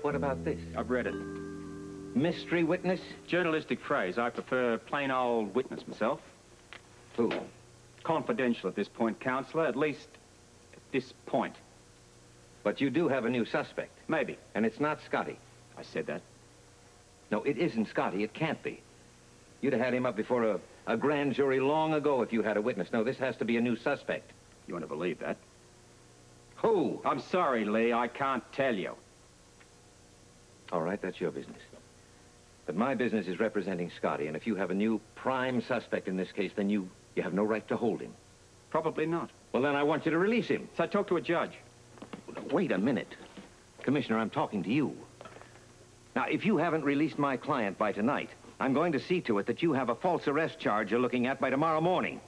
What about this? I've read it. Mystery witness? Journalistic phrase. I prefer plain old witness myself. Who? Confidential at this point, Counselor. At least at this point. But you do have a new suspect. Maybe. And it's not Scotty. I said that. No, it isn't Scotty. It can't be. You'd have had him up before a grand jury long ago if you had a witness. No, this has to be a new suspect. You want to believe that? Who? I'm sorry, Lee. I can't tell you. All right, that's your business. But my business is representing Scotty, and if you have a new prime suspect in this case, then you have no right to hold him. Probably not. Well, then I want you to release him. So I talked to a judge. Wait a minute. Commissioner, I'm talking to you. Now, if you haven't released my client by tonight, I'm going to see to it that you have a false arrest charge you're looking at by tomorrow morning.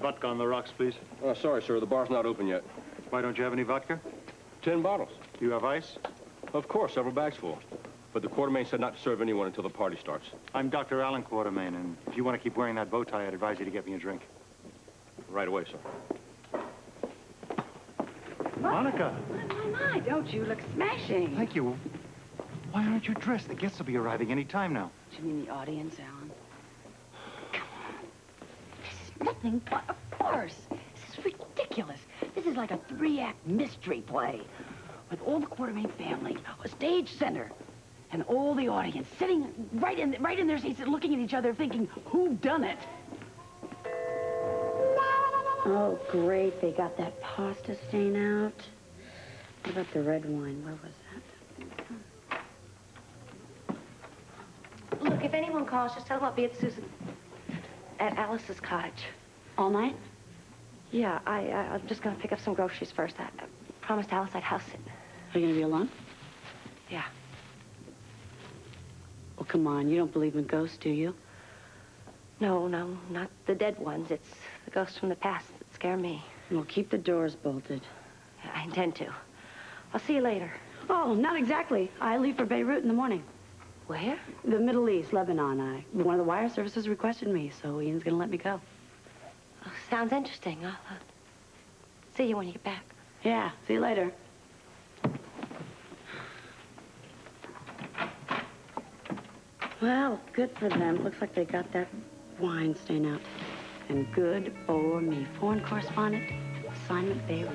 Vodka on the rocks, please. Oh, sorry, sir. The bar's not open yet. Why don't you have any vodka? 10 bottles. You have ice? Of course, several bags full. But the quartermain said not to serve anyone until the party starts. I'm Dr. Alan Quartermain, and if you want to keep wearing that bow tie, I'd advise you to get me a drink. Right away, sir. Monica! My, don't you look smashing. Thank you. Why aren't you dressed? The guests will be arriving any time now. Do you mean the audience, Alan? Come on. This is nothing but a farce. This is ridiculous. This is like a 3-act mystery play. With all the Quartermain family, a stage center, and all the audience sitting right in their seats looking at each other thinking, who done it? Oh, great. They got that pasta stain out. What about the red wine? Where was that? Look, if anyone calls, just tell them I'll be at Susan... at Alice's cottage. All night? Yeah, I'm just gonna pick up some groceries first. I promised Alice I'd house it. Are you going to be alone? Yeah. Well, come on. You don't believe in ghosts, do you? No, not the dead ones. It's the ghosts from the past that scare me. Well, keep the doors bolted. Yeah, I intend to. I'll see you later. Oh, not exactly. I leave for Beirut in the morning. Where? The Middle East, Lebanon. One of the wire services requested me, so Ian's going to let me go. Oh, sounds interesting. I'll see you when you get back. Yeah, see you later. Well, good for them. Looks like they got that wine stain out. And good for me. Foreign correspondent, assignment Beirut.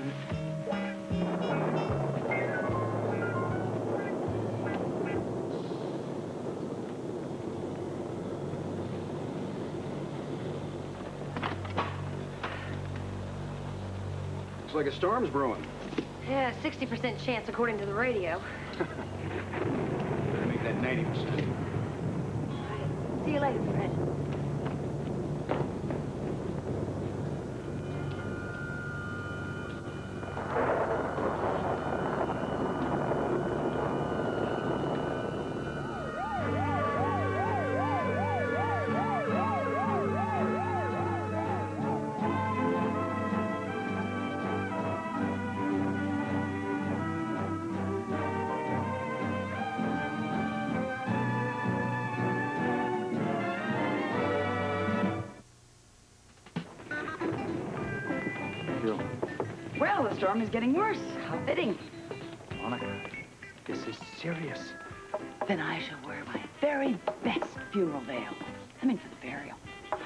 Looks like a storm's brewing. Yeah, 60% chance according to the radio. Better make that 90%. See you later, Fred. Well, the storm is getting worse. How fitting. Monica, this is serious. Then I shall wear my very best funeral veil. I'm in for the burial.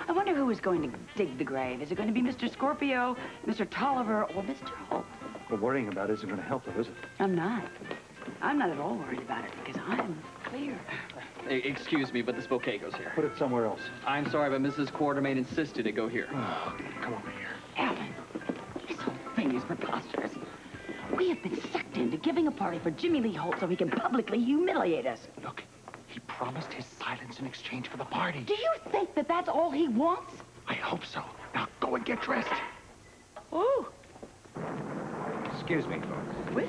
I wonder who is going to dig the grave. Is it going to be Mr. Scorpio, Mr. Tolliver, or Mr. Hope? But worrying about it isn't going to help, though, is it? I'm not. I'm not at all worried about it because I'm clear. Hey, excuse me, but this bouquet goes here. Put it somewhere else. I'm sorry, but Mrs. Quartermain insisted it go here. Oh, okay. Come over here. Alan, this whole thing is preposterous. We have been sucked into giving a party for Jimmy Lee Holt so he can publicly humiliate us. Look, he promised his silence in exchange for the party. Do you think that that's all he wants? I hope so. Now go and get dressed. Oh. Excuse me, folks. Where?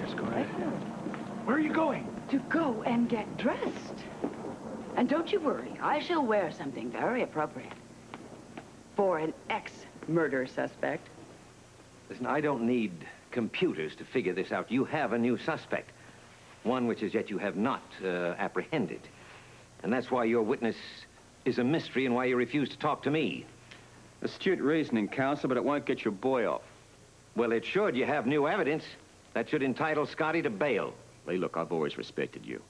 Where are you going? To go and get dressed. And don't you worry, I shall wear something very appropriate for an ex-murder suspect. Listen, I don't need computers to figure this out. You have a new suspect, one which as yet you have not apprehended. And that's why your witness is a mystery and why you refuse to talk to me. Astute reasoning, Counselor, but it won't get your boy off. Well, it should. You have new evidence. That should entitle Scotty to bail. Lee, look, I've always respected you.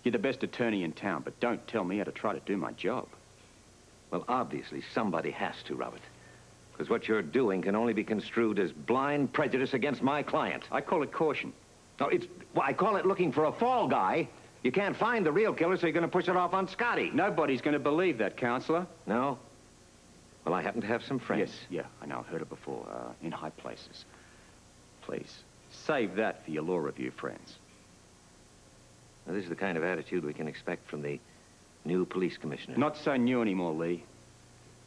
You're the best attorney in town, but don't tell me how to try to do my job. Well, obviously, somebody has to, Robert. Because what you're doing can only be construed as blind prejudice against my client. I call it caution. No, well, I call it looking for a fall guy. You can't find the real killer, so you're going to push it off on Scotty. Nobody's going to believe that, Counselor. No? Well, I happen to have some friends. Yes, yeah, I know. I've heard it before, in high places. Please, save that for your law review friends. Now, this is the kind of attitude we can expect from the new police commissioner. Not so new anymore, Lee.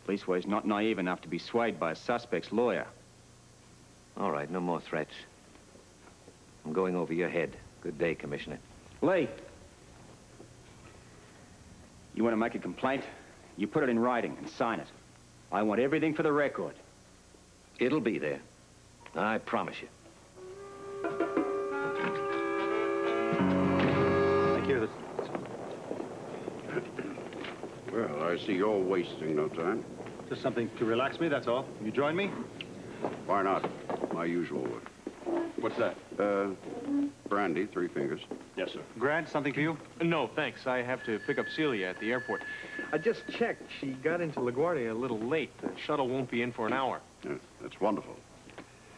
Policewoy's not naive enough to be swayed by a suspect's lawyer. All right, no more threats. I'm going over your head. Good day, Commissioner. Lee! You want to make a complaint? You put it in writing and sign it. I want everything for the record. It'll be there. I promise you. Thank you. Well, I see you're wasting no time. Just something to relax me, that's all. You join me? Why not? My usual way. What's that? Brandy, 3 fingers. Yes, sir. Grant, something for you? No, thanks. I have to pick up Celia at the airport. I just checked. She got into LaGuardia a little late. The shuttle won't be in for an hour. Yeah, that's wonderful.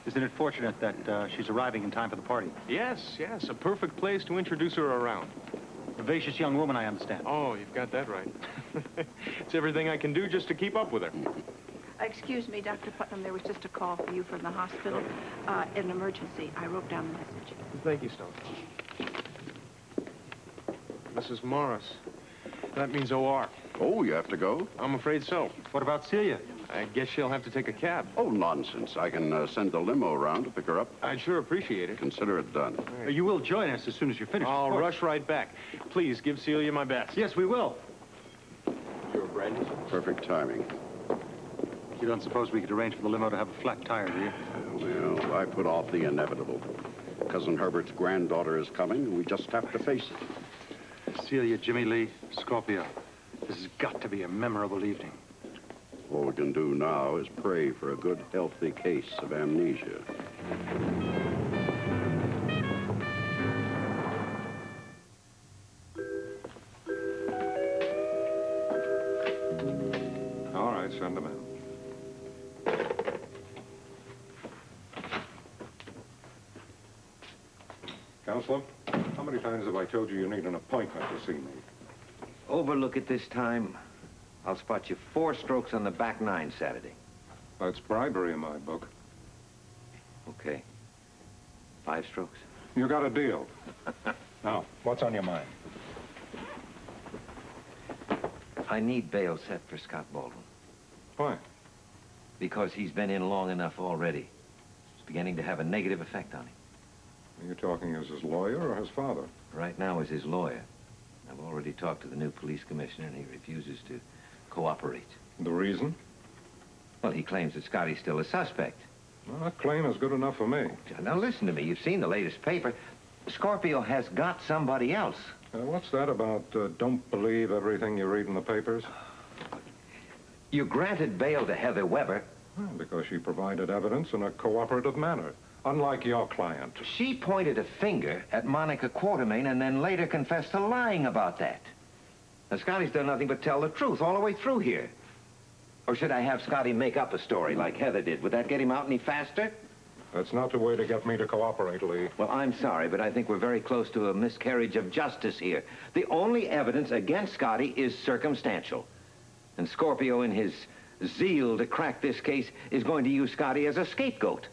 Isn't it fortunate that she's arriving in time for the party? Yes, yes. A perfect place to introduce her around. Vivacious young woman, I understand. Oh, you've got that right. It's everything I can do just to keep up with her. Excuse me, Dr. Putnam, there was just a call for you from the hospital. An emergency. I wrote down the message. Thank you, Stone. Mrs. Morris. That means OR. Oh, you have to go? I'm afraid so. What about Celia? I guess she'll have to take a cab. Oh, nonsense. I can send the limo around to pick her up. I'd sure appreciate it. Consider it done. You will join us as soon as you're finished. I'll rush right back. Please, give Celia my best. Yes, we will. You're Brandy? Perfect timing. You don't suppose we could arrange for the limo to have a flat tire, do you? Well, I put off the inevitable. Cousin Herbert's granddaughter is coming, and we just have to face it. Celia, Jimmy Lee, Scorpio. This has got to be a memorable evening. All we can do now is pray for a good, healthy case of amnesia. All right, send them in. Counselor, how many times have I told you you need an appointment to see me? Overlook it this time. I'll spot you 4 strokes on the back 9 Saturday. That's bribery in my book. Okay. 5 strokes. You got a deal. Now, what's on your mind? I need bail set for Scott Baldwin. Why? Because he's been in long enough already. It's beginning to have a negative effect on him. Are you talking as his lawyer or his father? Right now as his lawyer. I've already talked to the new police commissioner, and he refuses to cooperate. The reason? Well, he claims that Scotty's still a suspect. Well, that claim is good enough for me. Now, listen to me. You've seen the latest paper. Scorpio has got somebody else. What's that about don't believe everything you read in the papers? You granted bail to Heather Weber. Well, because she provided evidence in a cooperative manner, unlike your client. She pointed a finger at Monica Quartermain and then later confessed to lying about that. Now, Scotty's done nothing but tell the truth all the way through here. Or should I have Scotty make up a story like Heather did? Would that get him out any faster? That's not the way to get me to cooperate, Lee. Well, I'm sorry, but I think we're very close to a miscarriage of justice here. The only evidence against Scotty is circumstantial. And Scorpio, in his zeal to crack this case, is going to use Scotty as a scapegoat.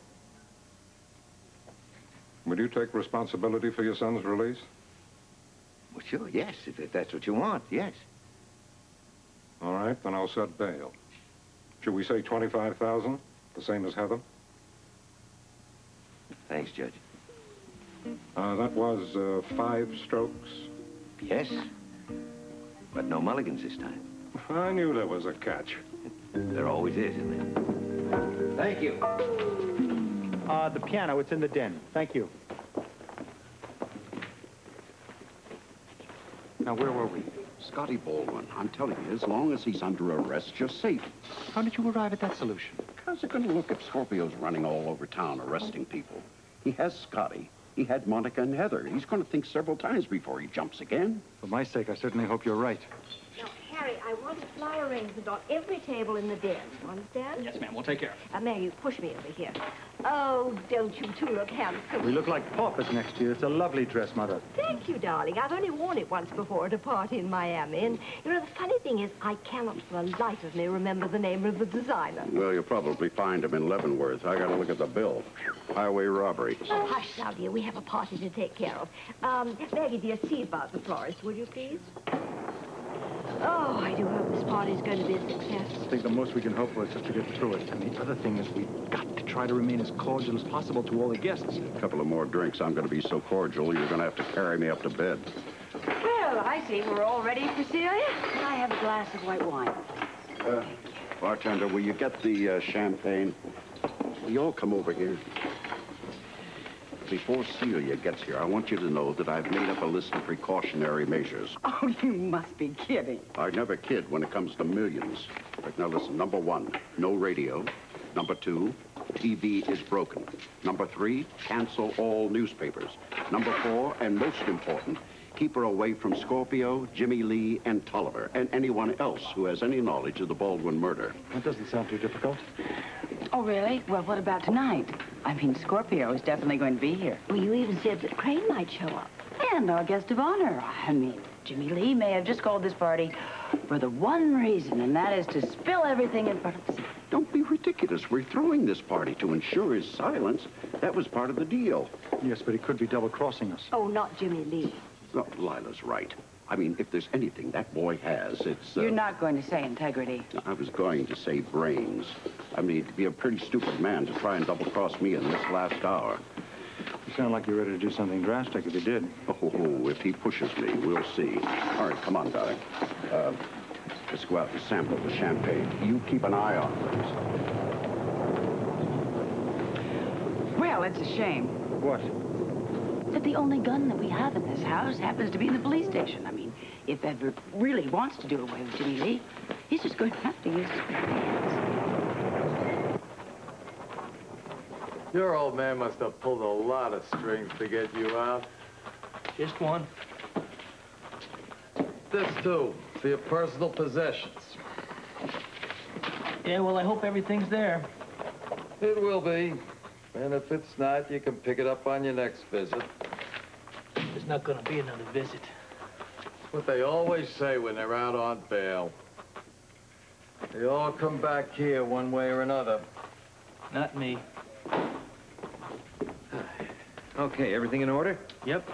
Will you take responsibility for your son's release? Well, sure, yes, if that's what you want, yes. All right, then I'll set bail. Should we say $25,000, the same as Heather? Thanks, Judge. That was 5 strokes? Yes, but no mulligans this time. I knew there was a catch. There always is, isn't there? Thank you. The piano, it's in the den. Thank you. Now, where were we? Scotty Baldwin, I'm telling you, as long as he's under arrest, you're safe. How did you arrive at that solution? How's it going to look if Scorpio's running all over town arresting people? He has Scotty. He had Monica and Heather. He's going to think several times before he jumps again. For my sake, I certainly hope you're right. Now, Harry, I want a flower arrangement on every table in the den. You understand? Yes, ma'am. We'll take care of it. Maggie, push me over here. Oh, don't you two look handsome. We look like paupers next to you. It's a lovely dress, Mother. Thank you, darling. I've only worn it once before at a party in Miami. And, you know, the funny thing is, I cannot for the life of me remember the name of the designer. Well, you'll probably find him in Leavenworth. I got to look at the bill. Highway robbery. Oh, hush now, dear. We have a party to take care of. Maggie, dear, see about the florist, will you please? Oh, I do hope this party's going to be a success. I think the most we can hope for is just to get through it. And the other thing is we've got to try to remain as cordial as possible to all the guests. A couple of more drinks, I'm going to be so cordial, you're going to have to carry me up to bed. Well, I see we're all ready for Celia. Can I have a glass of white wine? Bartender, will you get the champagne? Will you all come over here? Before Celia gets here, I want you to know that I've made up a list of precautionary measures. Oh, you must be kidding. I never kid when it comes to millions. But now listen, number 1, no radio. Number 2, TV is broken. Number 3, cancel all newspapers. Number 4, and most important, keep her away from Scorpio, Jimmy Lee, and Tolliver, and anyone else who has any knowledge of the Baldwin murder. That doesn't sound too difficult. Oh, really? Well, what about tonight? I mean, Scorpio is definitely going to be here. Well, you even said that Crane might show up. And our guest of honor. I mean, Jimmy Lee may have just called this party for the one reason, and that is to spill everything in front of the scene. Don't be ridiculous. We're throwing this party to ensure his silence. That was part of the deal. Yes, but he could be double-crossing us. Oh, not Jimmy Lee. No, Lila's right. I mean, if there's anything that boy has, it's... You're not going to say integrity. I was going to say brains. I mean, he'd be a pretty stupid man to try and double-cross me in this last hour. You sound like you're ready to do something drastic if you did. Oh, if he pushes me, we'll see. All right, come on, darling. Let's go out and sample the champagne. You keep an eye on things. Well, it's a shame. What? That the only gun that we have in this house happens to be in the police station. I mean, if Edward really wants to do away with Jimmy Lee, he's just going to have to use his bare hands. Your old man must have pulled a lot of strings to get you out. Just one. This, too, for your personal possessions. Yeah, well, I hope everything's there. It will be. And if it's not, you can pick it up on your next visit. There's not gonna be another visit. What they always say when they're out on bail. They all come back here one way or another. Not me. Okay, everything in order? Yep.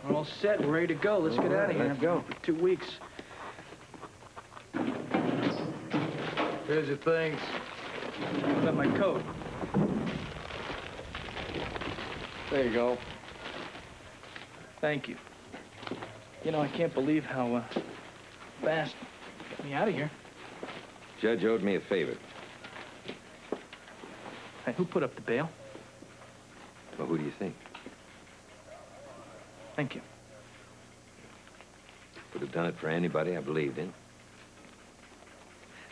We're all set. We're ready to go. Let's get out of here. Let's go. For 2 weeks. Here's your things. What about my coat? There you go. Thank you. You know, I can't believe how fast you got me out of here. Judge owed me a favor. Hey, who put up the bail? Well, who do you think? Thank you. Would have done it for anybody I believed in.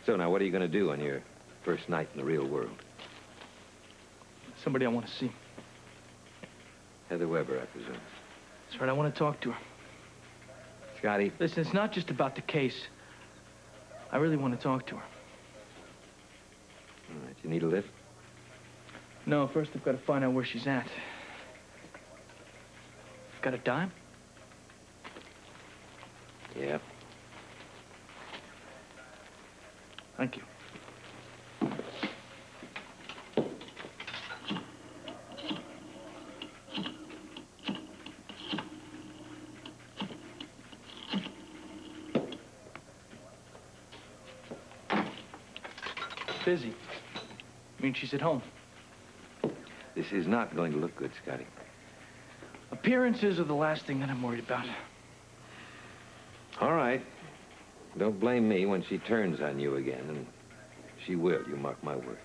So now, what are you going to do on your first night in the real world? Somebody I want to see. Heather Weber, I presume. That's right, I want to talk to her. Scotty. Listen, it's not just about the case. I really want to talk to her. All right, you need a lift? No, first I've got to find out where she's at. Got a dime? Yeah. Thank you. Busy. I mean, she's at home. This is not going to look good, Scotty. Appearances are the last thing that I'm worried about. All right. Don't blame me when she turns on you again, and she will, you mark my word.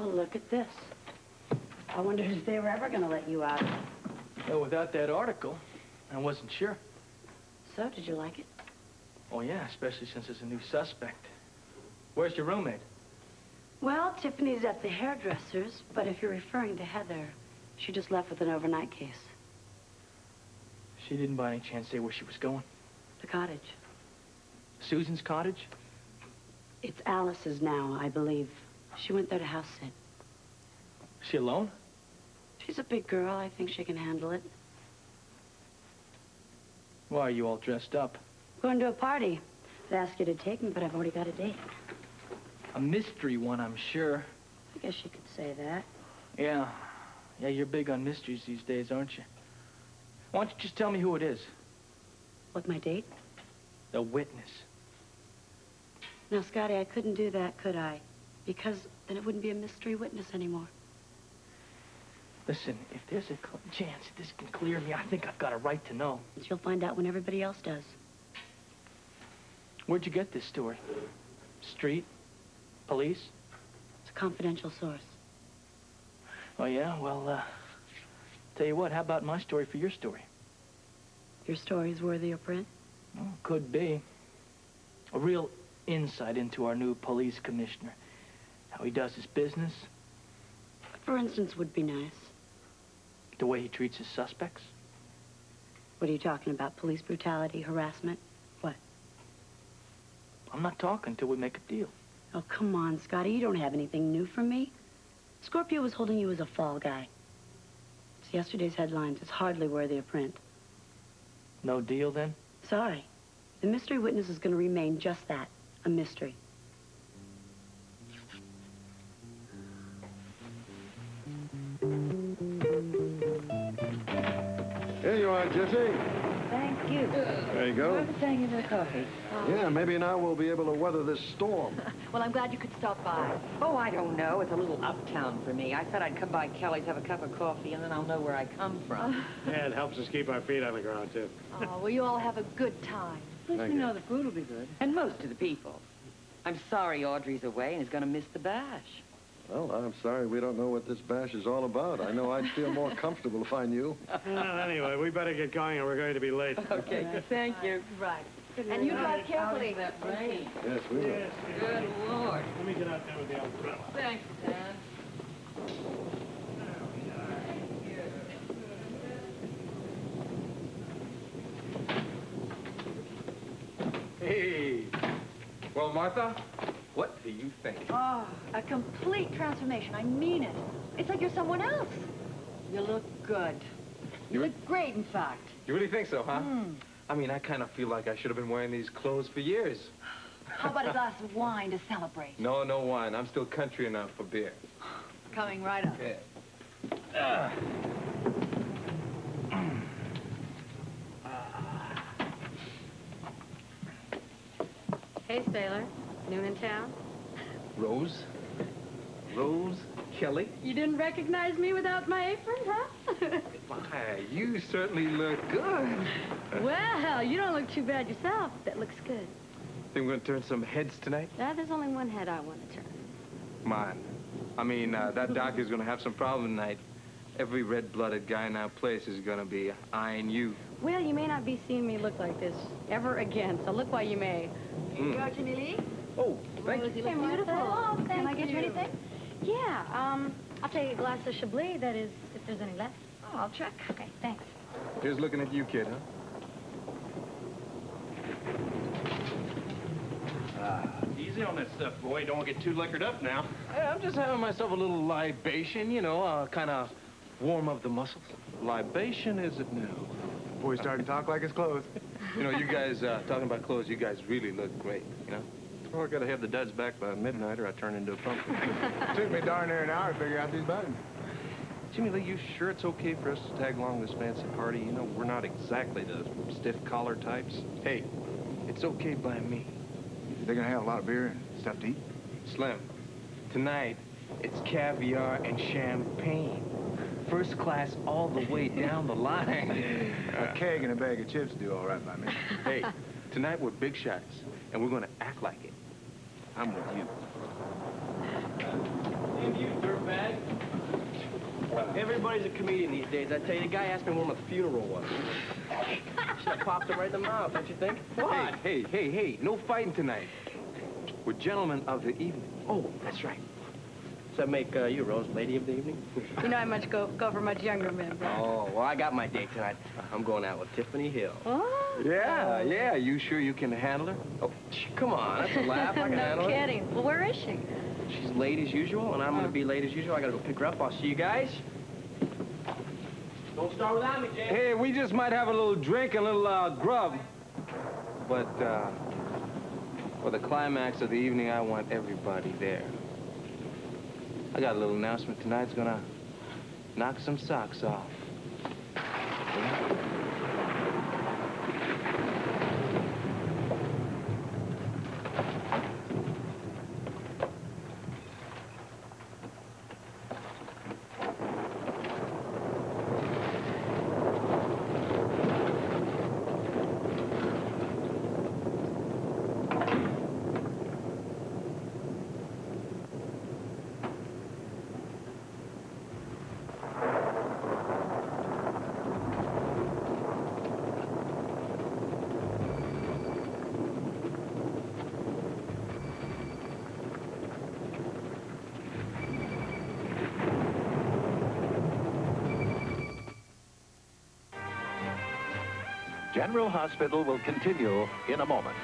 Well, look at this. I wondered if they were ever going to let you out. Well, without that article, I wasn't sure. So, did you like it? Oh, yeah, especially since there's a new suspect. Where's your roommate? Well, Tiffany's at the hairdresser's, but if you're referring to Heather, she just left with an overnight case. She didn't by any chance say where she was going? The cottage. Susan's cottage? It's Alice's now, I believe. She went there to house sit. Is she alone? She's a big girl. I think she can handle it. Why are you all dressed up? Going to a party. I'd ask you to take me, but I've already got a date. A mystery one, I'm sure. I guess you could say that. Yeah. Yeah, you're big on mysteries these days, aren't you? Why don't you just tell me who it is? What, my date? The witness. Now, Scotty, I couldn't do that, could I? Because then it wouldn't be a mystery witness anymore. Listen, if there's a chance this can clear me, I think I've got a right to know. But you'll find out when everybody else does. Where'd you get this story? Street? Police? It's a confidential source. Oh, yeah? Well, tell you what, how about my story for your story? Your story's worthy of print? Oh, could be. A real insight into our new police commissioner. How he does his business. For instance, would be nice. The way he treats his suspects. What are you talking about? Police brutality, harassment? What? I'm not talking till we make a deal. Oh, come on, Scotty. You don't have anything new for me. Scorpio was holding you as a fall guy. It's yesterday's headlines. It's hardly worthy of print. No deal, then? Sorry. The mystery witness is going to remain just that, a mystery. Here you are, Jesse. Thank you. There you go. Whoever's paying you for the coffee? Yeah, maybe now we'll be able to weather this storm. Well, I'm glad you could stop by. Oh, I don't know. It's a little uptown for me. I thought I'd come by Kelly's, have a cup of coffee, and then I'll know where I come from. Yeah, it helps us keep our feet on the ground, too. Oh, well, you all have a good time. You know the food will be good. And most of the people. I'm sorry Audrey's away and is going to miss the bash. Well, I'm sorry we don't know what this bash is all about. I know I'd feel more comfortable if I knew. Well, anyway, we better get going or we're going to be late. Okay, thank you. Right. And you drive carefully. That rain. Yes, we will. Yes, Good Lord. Let me get out there with the umbrella. Thanks, Dan. Hey. Well, Martha, what do you think? Oh, a complete transformation. I mean it. It's like you're someone else. You look good. You look great, in fact. You really think so, huh? I mean, I kind of feel like I should have been wearing these clothes for years. How about a glass of wine to celebrate? No, no wine. I'm still country enough for beer. Coming right up. Yeah. Hey, Sailor. Noon in town? Rose? Rose Kelly? You didn't recognize me without my apron, huh? Why, you certainly look good. Well, you don't look too bad yourself. That looks good. Think we're gonna turn some heads tonight? There's only one head I want to turn. Mine. I mean, that doctor's gonna have some problem tonight. Every red-blooded guy in our place is gonna be eyeing you. Well, you may not be seeing me look like this ever again, so look while you may. George and Lee? Oh, thank you. You look beautiful. Oh, thank Can I get you anything? Yeah, I'll take a glass of Chablis, that is, if there's any left. Oh, I'll check. Okay, thanks. Here's looking at you, kid, huh? Easy on that stuff, boy. Don't get too liquored up now. I'm just having myself a little libation, you know, kind of warm up the muscles. Libation, is it now? Boy, starting to talk like his clothes. You know, you guys, talking about clothes, you guys really look great, you know? Well, I gotta have the duds back by midnight or I turn into a pumpkin. Took me darn near an hour to figure out these buttons. Jimmy Lee, you sure it's okay for us to tag along this fancy party? You know, we're not exactly the stiff collar types. Hey, it's okay by me. They're gonna have a lot of beer and stuff to eat? Slim, tonight, it's caviar and champagne. First class all the way down the line. A keg and a bag of chips do all right by me. Hey, tonight we're big shots, and we're gonna act like it. I'm with you. And you, Everybody's a comedian these days. I tell you, the guy asked me where my funeral was. Should have popped him right in the mouth, don't you think? What? Hey, no fighting tonight. We're gentlemen of the evening. Oh, that's right. Does that make you, Rose, lady of the evening? You know I much go for much younger men, Brad. Oh, well, I got my date tonight. I'm going out with Tiffany Hill. What? Yeah. You sure you can handle her? Oh, come on, that's a laugh. I can handle No it. kidding. Well, where is she? She's late as usual, and I'm going to be late as usual. I got to go pick her up. I'll see you guys. Don't start without me, James. Hey, we just might have a little drink and a little grub. But for the climax of the evening, I want everybody there. I got a little announcement tonight. It's gonna knock some socks off. General Hospital will continue in a moment.